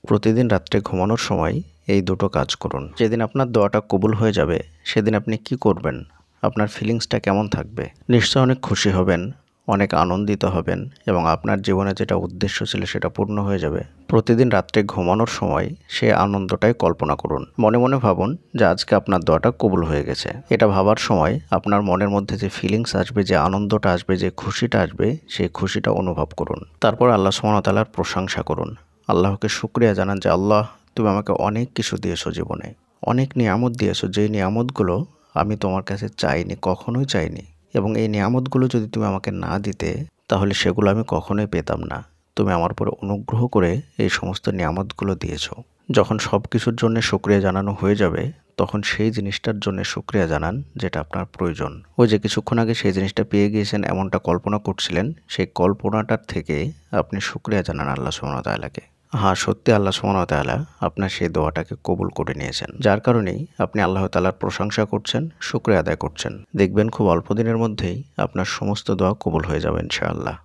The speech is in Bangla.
প্রতিদিন রাত্রে ঘুমানোর সময় এই দুটো কাজ করুন। যেদিন আপনার দোয়াটা কবুল হয়ে যাবে সেদিন আপনি কি করবেন? আপনার ফিলিংসটা কেমন থাকবে? নিশ্চয়ই অনেক খুশি হবেন, অনেক আনন্দিত হবেন এবং আপনার জীবনে যেটা উদ্দেশ্য ছিল সেটা পূর্ণ হয়ে যাবে। প্রতিদিন রাত্রে ঘুমানোর সময় সেই আনন্দটাই কল্পনা করুন। মনে মনে ভাবুন যে আজকে আপনার দোয়াটা কবুল হয়ে গেছে। এটা ভাবার সময় আপনার মনের মধ্যে যে ফিলিংস আসবে, যে আনন্দটা আসবে, যে খুশিটা আসবে, সেই খুশিটা অনুভব করুন। তারপর আল্লাহ সুবহানাহু ওয়া তাআলার প্রশংসা করুন। আল্লাহকে শুকরিয়া জানান যে আল্লাহ, তুমি আমাকে অনেক কিছু দিয়েছো জীবনে, অনেক নিয়ামত দিয়েছো, যেই নিয়ামতগুলো আমি তোমার কাছে চাইনি, কখনোই চাইনি, এবং এই নিয়ামতগুলো যদি তুমি আমাকে না দিতে তাহলে সেগুলো আমি কখনোই পেতাম না। তুমি আমার উপরে অনুগ্রহ করে এই সমস্ত নিয়ামতগুলো দিয়েছো। যখন সব কিছুর জন্য শুকরিয়া জানানো হয়ে যাবে তখন সেই জিনিসটার জন্য শুকরিয়া জানান যেটা আপনার প্রয়োজন। ওই যে কিছুক্ষণ আগে সেই জিনিসটা পেয়ে গিয়েছেন এমনটা কল্পনা করছিলেন, সেই কল্পনাটার থেকে আপনি শুকরিয়া জানান আল্লাহ সুবহানাহু ওয়া তাআলাকে। হ্যাঁ, সত্যি আল্লাহ সুবহানাহু ওয়া তাআলা আপনার সেই দোয়াটাকে কবুল করে নিয়েছেন। যার কারণেই আপনি আল্লাহ তাআলার প্রশংসা করছেন, শুকরিয়া আদায় করছেন। দেখবেন খুব অল্প দিনের মধ্যেই আপনার সমস্ত দোয়া কবুল হয়ে যাবে ইনশাআল্লাহ।